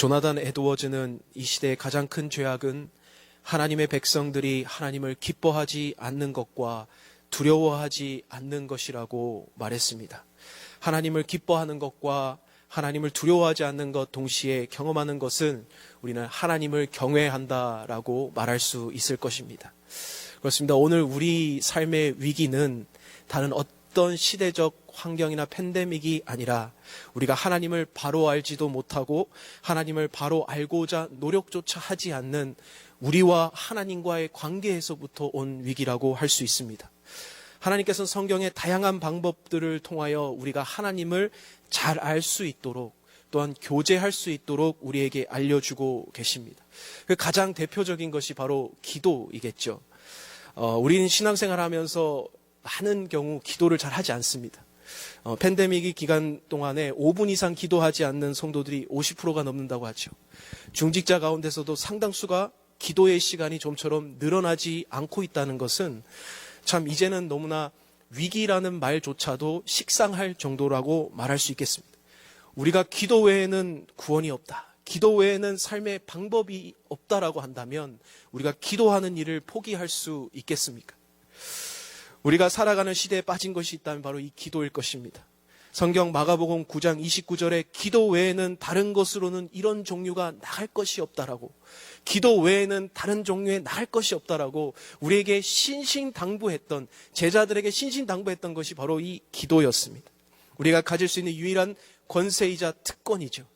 조나단 에드워즈는 이 시대의 가장 큰 죄악은 하나님의 백성들이 하나님을 기뻐하지 않는 것과 두려워하지 않는 것이라고 말했습니다. 하나님을 기뻐하는 것과 하나님을 두려워하지 않는 것 동시에 경험하는 것은 우리는 하나님을 경외한다라고 말할 수 있을 것입니다. 그렇습니다. 오늘 우리 삶의 위기는 다른 어떤 시대적 환경이나 팬데믹이 아니라 우리가 하나님을 바로 알지도 못하고 하나님을 바로 알고자 노력조차 하지 않는 우리와 하나님과의 관계에서부터 온 위기라고 할 수 있습니다. 하나님께서는 성경의 다양한 방법들을 통하여 우리가 하나님을 잘 알 수 있도록 또한 교제할 수 있도록 우리에게 알려주고 계십니다. 그 가장 대표적인 것이 바로 기도이겠죠. 우리는 신앙생활 하면서 많은 경우 기도를 잘 하지 않습니다. 팬데믹 기간 동안에 5분 이상 기도하지 않는 성도들이 50%가 넘는다고 하죠. 중직자 가운데서도 상당수가 기도의 시간이 좀처럼 늘어나지 않고 있다는 것은 참 이제는 너무나 위기라는 말조차도 식상할 정도라고 말할 수 있겠습니다. 우리가 기도 외에는 구원이 없다. 기도 외에는 삶의 방법이 없다라고 한다면 우리가 기도하는 일을 포기할 수 있겠습니까? 우리가 살아가는 시대에 빠진 것이 있다면 바로 이 기도일 것입니다. 성경 마가복음 9장 29절에 기도 외에는 다른 것으로는 이런 종류가 나갈 것이 없다라고, 기도 외에는 다른 종류에 나갈 것이 없다라고 우리에게 신신당부했던, 제자들에게 신신당부했던 것이 바로 이 기도였습니다. 우리가 가질 수 있는 유일한 권세이자 특권이죠.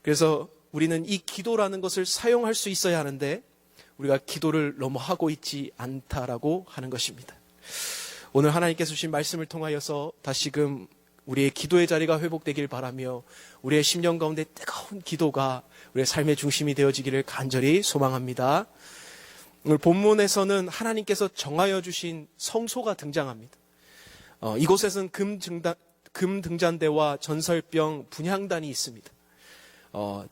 그래서 우리는 이 기도라는 것을 사용할 수 있어야 하는데 우리가 기도를 너무 하고 있지 않다라고 하는 것입니다. 오늘 하나님께서 주신 말씀을 통하여서 다시금 우리의 기도의 자리가 회복되길 바라며 우리의 심령 가운데 뜨거운 기도가 우리의 삶의 중심이 되어지기를 간절히 소망합니다. 오늘 본문에서는 하나님께서 정하여 주신 성소가 등장합니다. 이곳에서는 금 등잔대와 전설병 분향단이 있습니다.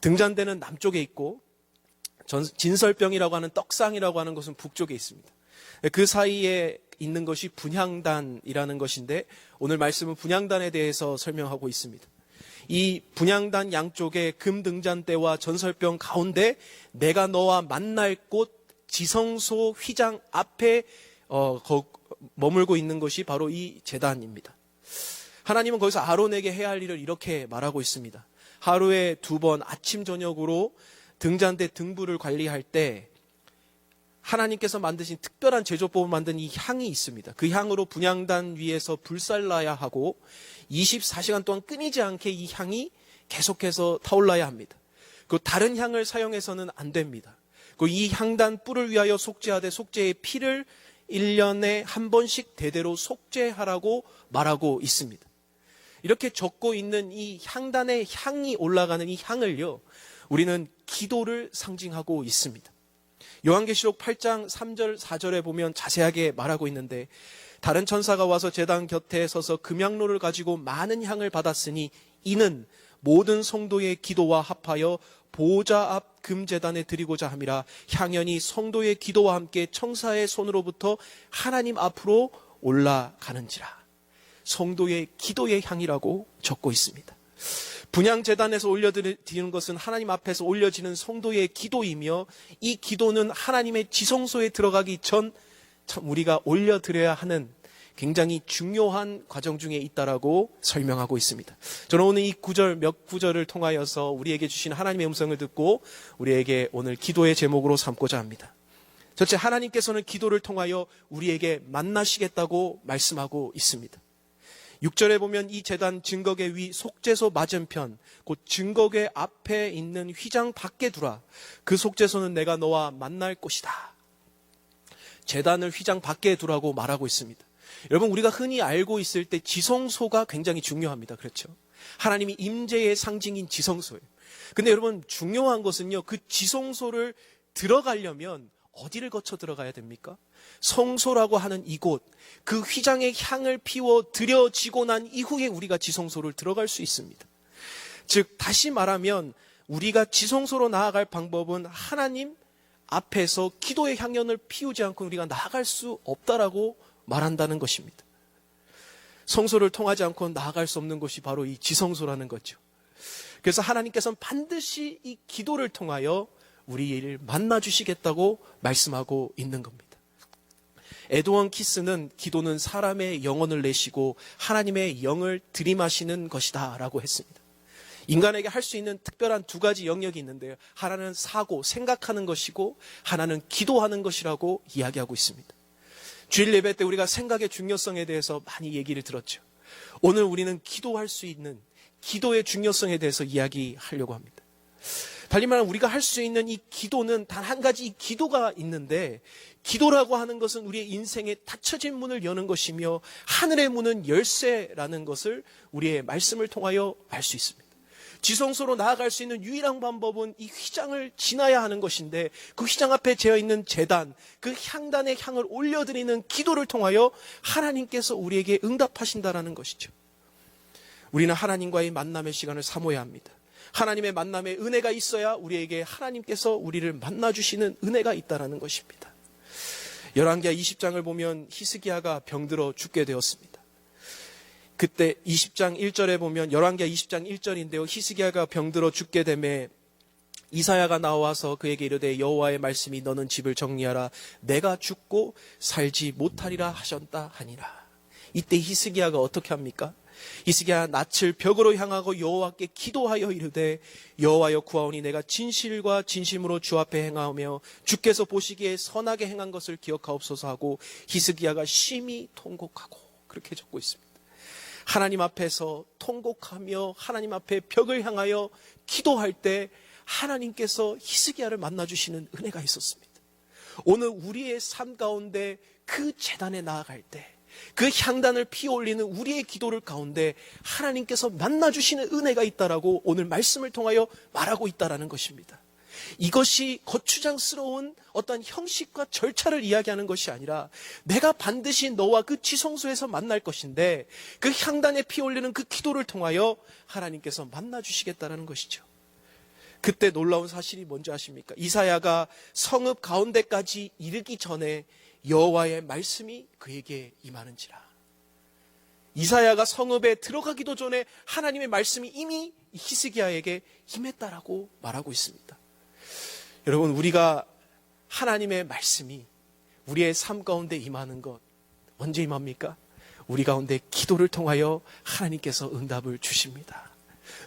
등잔대는 남쪽에 있고 진설병이라고 하는 떡상이라고 하는 것은 북쪽에 있습니다. 그 사이에 있는 것이 분향단이라는 것인데 오늘 말씀은 분향단에 대해서 설명하고 있습니다. 이 분향단 양쪽에 금 등잔대와 전설병 가운데 내가 너와 만날 곳 지성소 휘장 앞에 머물고 있는 것이 바로 이 제단입니다. 하나님은 거기서 아론에게 해야 할 일을 이렇게 말하고 있습니다. 하루에 2번 아침 저녁으로 등잔대 등불을 관리할 때 하나님께서 만드신 특별한 제조법을 만든 이 향이 있습니다. 그 향으로 분향단 위에서 불살라야 하고 24시간 동안 끊이지 않게 이 향이 계속해서 타올라야 합니다. 그 다른 향을 사용해서는 안 됩니다. 그 이 향단 뿔을 위하여 속죄하되 속죄의 피를 1년에 한 번씩 대대로 속죄하라고 말하고 있습니다. 이렇게 적고 있는 이 향단의 향이 올라가는 이 향을요, 우리는 기도를 상징하고 있습니다. 요한계시록 8장 3절 4절에 보면 자세하게 말하고 있는데 다른 천사가 와서 제단 곁에 서서 금향로를 가지고 많은 향을 받았으니 이는 모든 성도의 기도와 합하여 보좌 앞 금제단에 드리고자 함이라. 향연이 성도의 기도와 함께 천사의 손으로부터 하나님 앞으로 올라가는지라. 성도의 기도의 향이라고 적고 있습니다. 분향제단에서 올려드리는 것은 하나님 앞에서 올려지는 성도의 기도이며 이 기도는 하나님의 지성소에 들어가기 전 우리가 올려드려야 하는 굉장히 중요한 과정 중에 있다라고 설명하고 있습니다. 저는 오늘 이 몇 구절을 통하여서 우리에게 주신 하나님의 음성을 듣고 우리에게 오늘 기도의 제목으로 삼고자 합니다. 첫째, 하나님께서는 기도를 통하여 우리에게 만나시겠다고 말씀하고 있습니다. 6절에 보면 이 제단 증거궤 위 속죄소 맞은편 곧 증거궤 앞에 있는 휘장 밖에 두라. 그 속죄소는 내가 너와 만날 곳이다. 제단을 휘장 밖에 두라고 말하고 있습니다. 여러분, 우리가 흔히 알고 있을 때 지성소가 굉장히 중요합니다. 그렇죠? 하나님이 임재의 상징인 지성소예요. 근데 여러분, 중요한 것은요, 그 지성소를 들어가려면 어디를 거쳐 들어가야 됩니까? 성소라고 하는 이곳, 그 휘장의 향을 피워 드려지고 난 이후에 우리가 지성소를 들어갈 수 있습니다. 즉 다시 말하면 우리가 지성소로 나아갈 방법은 하나님 앞에서 기도의 향연을 피우지 않고 우리가 나아갈 수 없다라고 말한다는 것입니다. 성소를 통하지 않고 나아갈 수 없는 것이 바로 이 지성소라는 거죠. 그래서 하나님께서는 반드시 이 기도를 통하여 우리를 만나주시겠다고 말씀하고 있는 겁니다. 에드원 키스는 기도는 사람의 영혼을 내시고 하나님의 영을 들이마시는 것이다 라고 했습니다. 인간에게 할 수 있는 특별한 두 가지 영역이 있는데요. 하나는 사고, 생각하는 것이고 하나는 기도하는 것이라고 이야기하고 있습니다. 주일 예배 때 우리가 생각의 중요성에 대해서 많이 얘기를 들었죠. 오늘 우리는 기도할 수 있는 기도의 중요성에 대해서 이야기하려고 합니다. 달리 말하면 우리가 할 수 있는 이 기도는 단 한 가지 이 기도가 있는데, 기도라고 하는 것은 우리의 인생에 닫혀진 문을 여는 것이며 하늘의 문은 열쇠라는 것을 우리의 말씀을 통하여 알 수 있습니다. 지성소로 나아갈 수 있는 유일한 방법은 이 휘장을 지나야 하는 것인데, 그 휘장 앞에 재어 있는 제단, 그 향단의 향을 올려드리는 기도를 통하여 하나님께서 우리에게 응답하신다라는 것이죠. 우리는 하나님과의 만남의 시간을 사모해야 합니다. 하나님의 만남의 은혜가 있어야 우리에게 하나님께서 우리를 만나주시는 은혜가 있다는 것입니다. 열왕기하 20장을 보면 히스기야가 병들어 죽게 되었습니다. 그때 20장 1절에 보면, 열왕기하 20장 1절인데요. 히스기야가 병들어 죽게 되매 이사야가 나와서 그에게 이르되 여호와의 말씀이 너는 집을 정리하라. 내가 죽고 살지 못하리라 하셨다 하니라. 이때 히스기야가 어떻게 합니까? 히스기야 낯을 벽으로 향하고 여호와께 기도하여 이르되 여호와여 구하오니 내가 진실과 진심으로 주 앞에 행하며 주께서 보시기에 선하게 행한 것을 기억하옵소서 하고 히스기야가 심히 통곡하고, 그렇게 적고 있습니다. 하나님 앞에서 통곡하며 하나님 앞에 벽을 향하여 기도할 때 하나님께서 히스기야를 만나주시는 은혜가 있었습니다. 오늘 우리의 삶 가운데 그 제단에 나아갈 때, 그 향단을 피워올리는 우리의 기도를 가운데 하나님께서 만나주시는 은혜가 있다라고 오늘 말씀을 통하여 말하고 있다라는 것입니다. 이것이 거추장스러운 어떤 형식과 절차를 이야기하는 것이 아니라 내가 반드시 너와 그 지성소에서 만날 것인데, 그 향단에 피워올리는 그 기도를 통하여 하나님께서 만나주시겠다라는 것이죠. 그때 놀라운 사실이 뭔지 아십니까? 이사야가 성읍 가운데까지 이르기 전에 여호와의 말씀이 그에게 임하는지라. 이사야가 성읍에 들어가기도 전에 하나님의 말씀이 이미 히스기야에게 임했다라고 말하고 있습니다. 여러분, 우리가 하나님의 말씀이 우리의 삶 가운데 임하는 것 언제 임합니까? 우리 가운데 기도를 통하여 하나님께서 응답을 주십니다.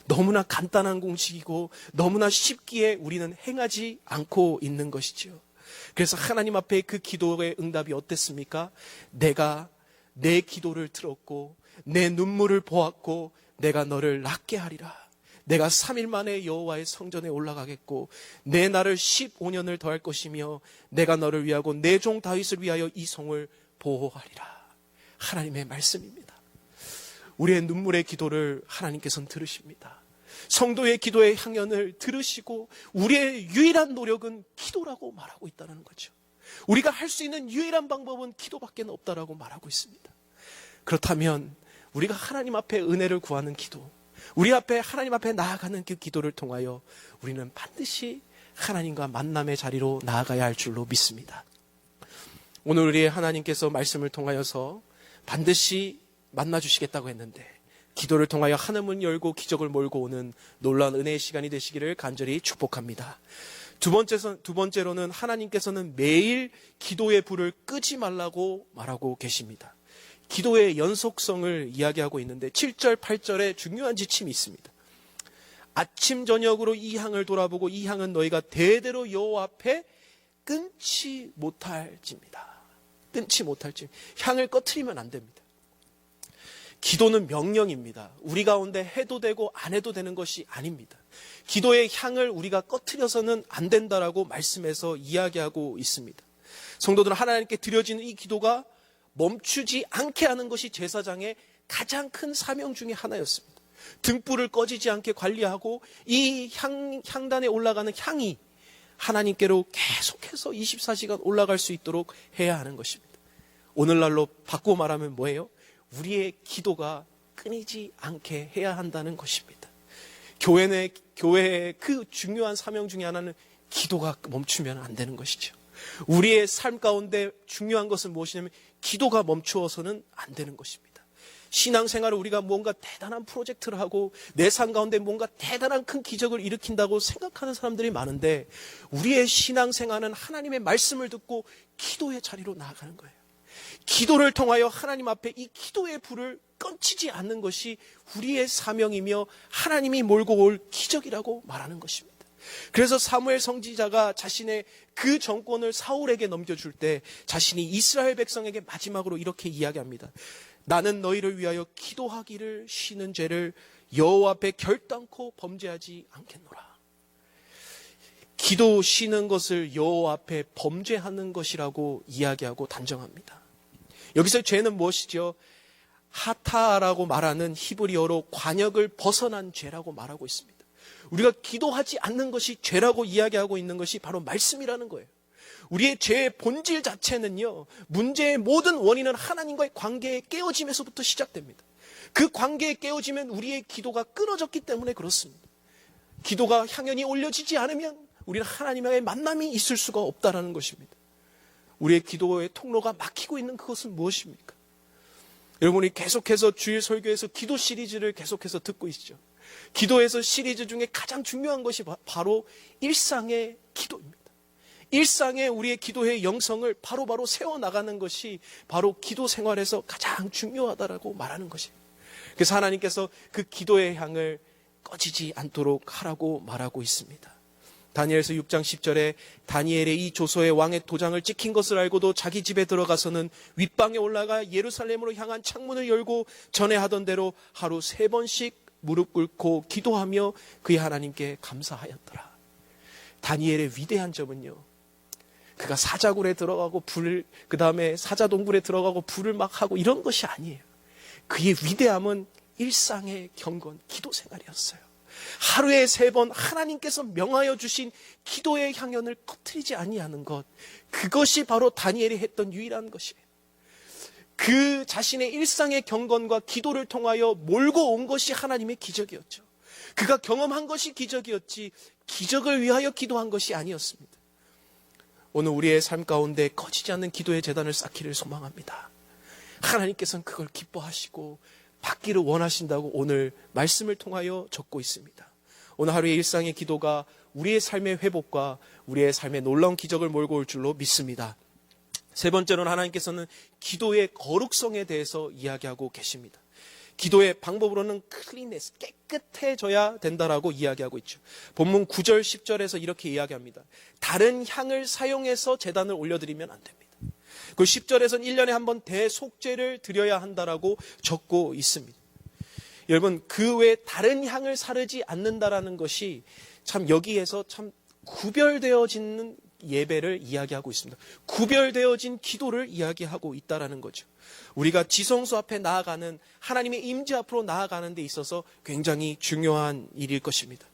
너무나 간단한 공식이고 너무나 쉽기에 우리는 행하지 않고 있는 것이죠. 그래서 하나님 앞에 그 기도의 응답이 어땠습니까? 내가 내 기도를 들었고 내 눈물을 보았고 내가 너를 낫게 하리라. 내가 3일 만에 여호와의 성전에 올라가겠고 내 날을 15년을 더할 것이며 내가 너를 위하고 내 종 다윗을 위하여 이 성을 보호하리라. 하나님의 말씀입니다. 우리의 눈물의 기도를 하나님께서는 들으십니다. 성도의 기도의 향연을 들으시고 우리의 유일한 노력은 기도라고 말하고 있다는 거죠. 우리가 할 수 있는 유일한 방법은 기도밖에 없다라고 말하고 있습니다. 그렇다면 우리가 하나님 앞에 은혜를 구하는 기도, 우리 앞에 하나님 앞에 나아가는 그 기도를 통하여 우리는 반드시 하나님과 만남의 자리로 나아가야 할 줄로 믿습니다. 오늘 우리의 하나님께서 말씀을 통하여서 반드시 만나주시겠다고 했는데, 기도를 통하여 하늘문 열고 기적을 몰고 오는 놀라운 은혜의 시간이 되시기를 간절히 축복합니다. 두 번째로는 하나님께서는 매일 기도의 불을 끄지 말라고 말하고 계십니다. 기도의 연속성을 이야기하고 있는데 7절, 8절에 중요한 지침이 있습니다. 아침 저녁으로 이 향을 돌아보고 이 향은 너희가 대대로 여호와 앞에 끊지 못할지입니다. 끊지 못할지. 향을 꺼트리면 안 됩니다. 기도는 명령입니다. 우리 가운데 해도 되고 안 해도 되는 것이 아닙니다. 기도의 향을 우리가 꺼트려서는 안 된다라고 말씀에서 이야기하고 있습니다. 성도들은 하나님께 드려지는 이 기도가 멈추지 않게 하는 것이 제사장의 가장 큰 사명 중에 하나였습니다. 등불을 꺼지지 않게 관리하고 이 향단에 올라가는 향이 하나님께로 계속해서 24시간 올라갈 수 있도록 해야 하는 것입니다. 오늘날로 바꾸어 말하면 뭐예요? 우리의 기도가 끊이지 않게 해야 한다는 것입니다. 교회의 그 중요한 사명 중에 하나는 기도가 멈추면 안 되는 것이죠. 우리의 삶 가운데 중요한 것은 무엇이냐면 기도가 멈추어서는 안 되는 것입니다. 신앙생활을 우리가 뭔가 대단한 프로젝트를 하고 내 삶 가운데 뭔가 대단한 큰 기적을 일으킨다고 생각하는 사람들이 많은데, 우리의 신앙생활은 하나님의 말씀을 듣고 기도의 자리로 나아가는 거예요. 기도를 통하여 하나님 앞에 이 기도의 불을 꺼치지 않는 것이 우리의 사명이며 하나님이 몰고 올 기적이라고 말하는 것입니다. 그래서 사무엘 선지자가 자신의 그 정권을 사울에게 넘겨줄 때 자신이 이스라엘 백성에게 마지막으로 이렇게 이야기합니다. 나는 너희를 위하여 기도하기를 쉬는 죄를 여호와 앞에 결단코 범죄하지 않겠노라. 기도 쉬는 것을 여호와 앞에 범죄하는 것이라고 이야기하고 단정합니다. 여기서 죄는 무엇이죠? 하타라고 말하는 히브리어로 관역을 벗어난 죄라고 말하고 있습니다. 우리가 기도하지 않는 것이 죄라고 이야기하고 있는 것이 바로 말씀이라는 거예요. 우리의 죄의 본질 자체는요, 문제의 모든 원인은 하나님과의 관계의 깨어짐에서부터 시작됩니다. 그 관계의 깨어지면 우리의 기도가 끊어졌기 때문에 그렇습니다. 기도가 향연히 올려지지 않으면 우리는 하나님과의 만남이 있을 수가 없다는 것입니다. 우리의 기도의 통로가 막히고 있는 그것은 무엇입니까? 여러분이 계속해서 주일 설교에서 기도 시리즈를 계속해서 듣고 있죠. 기도에서 시리즈 중에 가장 중요한 것이 바로 일상의 기도입니다. 일상에 우리의 기도의 영성을 바로바로 세워나가는 것이 바로 기도 생활에서 가장 중요하다라고 말하는 것입니다. 그래서 하나님께서 그 기도의 향을 꺼지지 않도록 하라고 말하고 있습니다. 다니엘서 6장 10절에 다니엘의 이 조서의 왕의 도장을 찍힌 것을 알고도 자기 집에 들어가서는 윗방에 올라가 예루살렘으로 향한 창문을 열고 전에 하던 대로 하루 3번씩 무릎 꿇고 기도하며 그의 하나님께 감사하였더라. 다니엘의 위대한 점은요, 그가 사자굴에 들어가고 그 다음에 사자동굴에 들어가고 불을 막 하고 이런 것이 아니에요. 그의 위대함은 일상의 경건, 기도 생활이었어요. 하루에 3번 하나님께서 명하여 주신 기도의 향연을 꺼트리지 아니하는 것, 그것이 바로 다니엘이 했던 유일한 것이에요. 그 자신의 일상의 경건과 기도를 통하여 몰고 온 것이 하나님의 기적이었죠. 그가 경험한 것이 기적이었지 기적을 위하여 기도한 것이 아니었습니다. 오늘 우리의 삶 가운데 꺼지지 않는 기도의 재단을 쌓기를 소망합니다. 하나님께서는 그걸 기뻐하시고 받기를 원하신다고 오늘 말씀을 통하여 적고 있습니다. 오늘 하루의 일상의 기도가 우리의 삶의 회복과 우리의 삶의 놀라운 기적을 몰고 올 줄로 믿습니다. 세 번째로는 하나님께서는 기도의 거룩성에 대해서 이야기하고 계십니다. 기도의 방법으로는 클린네스, 깨끗해져야 된다라고 이야기하고 있죠. 본문 9절, 10절에서 이렇게 이야기합니다. 다른 향을 사용해서 제단을 올려드리면 안 됩니다. 그 10절에서는 1년에 한 번 대속죄를 드려야 한다라고 적고 있습니다. 여러분, 그 외에 다른 향을 사르지 않는다라는 것이 참 여기에서 참 구별되어지는 예배를 이야기하고 있습니다. 구별되어진 기도를 이야기하고 있다라는 거죠. 우리가 지성소 앞에 나아가는 하나님의 임재 앞으로 나아가는 데 있어서 굉장히 중요한 일일 것입니다.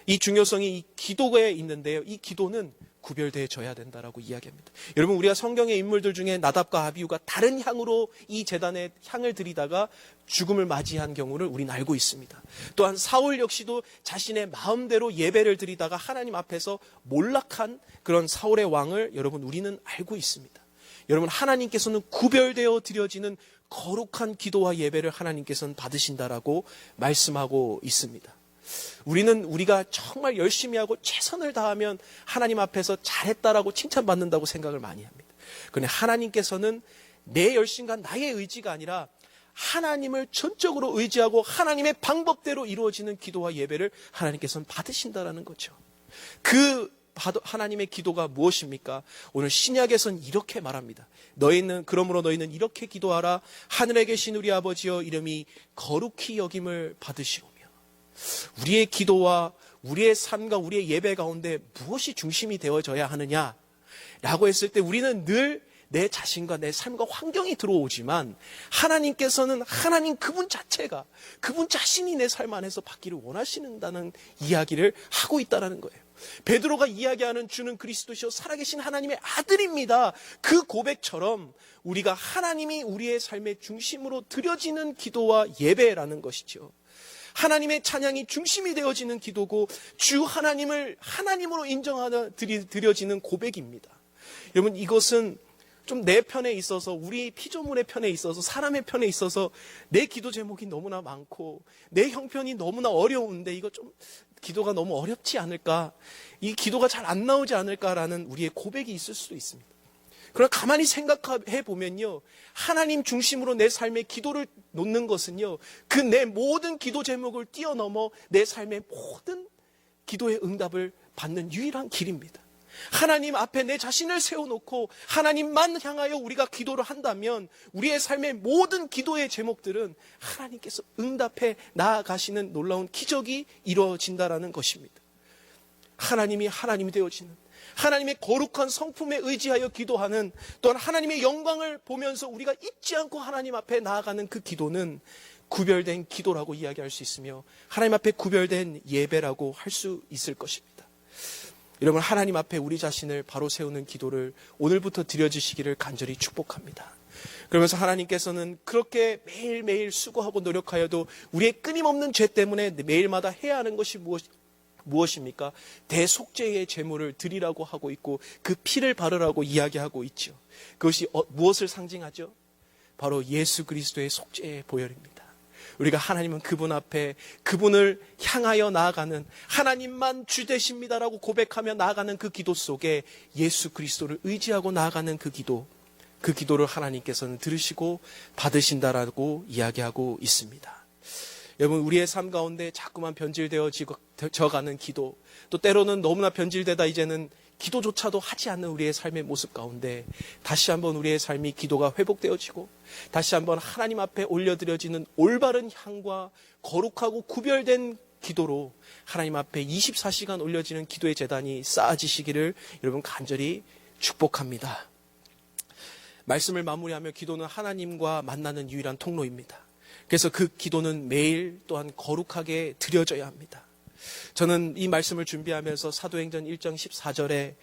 이 중요성이 이 기도에 있는데요. 이 기도는 구별되어져야 된다라고 이야기합니다. 여러분, 우리가 성경의 인물들 중에 나답과 아비후가 다른 향으로 이 제단에 향을 들이다가 죽음을 맞이한 경우를 우리는 알고 있습니다. 또한 사울 역시도 자신의 마음대로 예배를 드리다가 하나님 앞에서 몰락한 그런 사울의 왕을 여러분 우리는 알고 있습니다. 여러분, 하나님께서는 구별되어 드려지는 거룩한 기도와 예배를 하나님께서는 받으신다라고 말씀하고 있습니다. 우리는 우리가 정말 열심히 하고 최선을 다하면 하나님 앞에서 잘했다라고 칭찬받는다고 생각을 많이 합니다. 그런데 하나님께서는 내 열심과 나의 의지가 아니라 하나님을 전적으로 의지하고 하나님의 방법대로 이루어지는 기도와 예배를 하나님께서는 받으신다라는 거죠. 그 하나님의 기도가 무엇입니까? 오늘 신약에서는 이렇게 말합니다. 그러므로 너희는 이렇게 기도하라. 하늘에 계신 우리 아버지여, 이름이 거룩히 여김을 받으시오며. 우리의 기도와 우리의 삶과 우리의 예배 가운데 무엇이 중심이 되어져야 하느냐라고 했을 때 우리는 늘 내 자신과 내 삶과 환경이 들어오지만 하나님께서는 하나님 그분 자체가, 그분 자신이 내 삶 안에서 받기를 원하신다는 이야기를 하고 있다는 거예요. 베드로가 이야기하는 주는 그리스도시요 살아계신 하나님의 아들입니다. 그 고백처럼 우리가 하나님이 우리의 삶의 중심으로 드려지는 기도와 예배라는 것이죠. 하나님의 찬양이 중심이 되어지는 기도고 주 하나님을 하나님으로 인정하는 드려지는 고백입니다. 여러분, 이것은 좀 내 편에 있어서, 우리 피조물의 편에 있어서, 사람의 편에 있어서 내 기도 제목이 너무나 많고 내 형편이 너무나 어려운데 이거 좀 기도가 너무 어렵지 않을까, 이 기도가 잘 안 나오지 않을까라는 우리의 고백이 있을 수도 있습니다. 그러나 가만히 생각해 보면요, 하나님 중심으로 내 삶의 기도를 놓는 것은요, 그 내 모든 기도 제목을 뛰어넘어 내 삶의 모든 기도의 응답을 받는 유일한 길입니다. 하나님 앞에 내 자신을 세워놓고 하나님만 향하여 우리가 기도를 한다면 우리의 삶의 모든 기도의 제목들은 하나님께서 응답해 나아가시는 놀라운 기적이 이루어진다라는 것입니다. 하나님이 하나님이 되어지는, 하나님의 거룩한 성품에 의지하여 기도하는, 또한 하나님의 영광을 보면서 우리가 잊지 않고 하나님 앞에 나아가는 그 기도는 구별된 기도라고 이야기할 수 있으며 하나님 앞에 구별된 예배라고 할 수 있을 것입니다. 여러분, 하나님 앞에 우리 자신을 바로 세우는 기도를 오늘부터 드려주시기를 간절히 축복합니다. 그러면서 하나님께서는 그렇게 매일매일 수고하고 노력하여도 우리의 끊임없는 죄 때문에 매일마다 해야 하는 것이 무엇입니까? 대속죄의 제물을 드리라고 하고 있고 그 피를 바르라고 이야기하고 있죠. 그것이 무엇을 상징하죠? 바로 예수 그리스도의 속죄의 보혈입니다. 우리가 하나님은 그분 앞에, 그분을 향하여 나아가는, 하나님만 주 되십니다라고 고백하며 나아가는 그 기도 속에 예수 그리스도를 의지하고 나아가는 그 기도를 하나님께서는 들으시고 받으신다라고 이야기하고 있습니다. 여러분, 우리의 삶 가운데 자꾸만 변질되어져가는 기도, 또 때로는 너무나 변질되다 이제는 기도조차도 하지 않는 우리의 삶의 모습 가운데 다시 한번 우리의 삶이 기도가 회복되어지고 다시 한번 하나님 앞에 올려드려지는 올바른 향과 거룩하고 구별된 기도로 하나님 앞에 24시간 올려지는 기도의 제단이 쌓아지시기를 여러분 간절히 축복합니다. 말씀을 마무리하며 기도는 하나님과 만나는 유일한 통로입니다. 그래서 그 기도는 매일 또한 거룩하게 드려져야 합니다. 저는 이 말씀을 준비하면서 사도행전 1장 14절에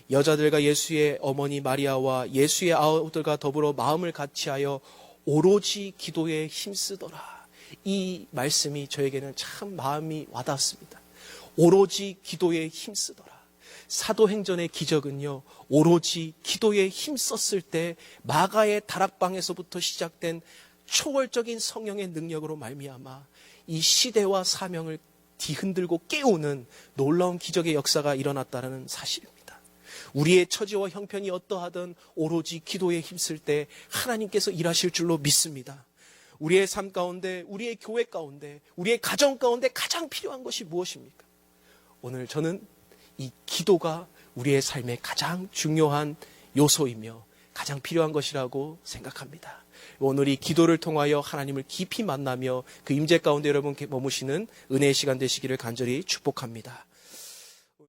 여자들과 예수의 어머니 마리아와 예수의 아우들과 더불어 마음을 같이하여 오로지 기도에 힘쓰더라. 이 말씀이 저에게는 참 마음이 와닿았습니다. 오로지 기도에 힘쓰더라. 사도행전의 기적은요, 오로지 기도에 힘썼을 때 마가의 다락방에서부터 시작된 초월적인 성령의 능력으로 말미암아 이 시대와 사명을 뒤흔들고 깨우는 놀라운 기적의 역사가 일어났다는 사실입니다. 우리의 처지와 형편이 어떠하든 오로지 기도에 힘쓸 때 하나님께서 일하실 줄로 믿습니다. 우리의 삶 가운데, 우리의 교회 가운데, 우리의 가정 가운데 가장 필요한 것이 무엇입니까? 오늘 저는 이 기도가 우리의 삶의 가장 중요한 요소이며 가장 필요한 것이라고 생각합니다. 오늘 이 기도를 통하여 하나님을 깊이 만나며 그 임재 가운데 여러분 머무시는 은혜의 시간 되시기를 간절히 축복합니다.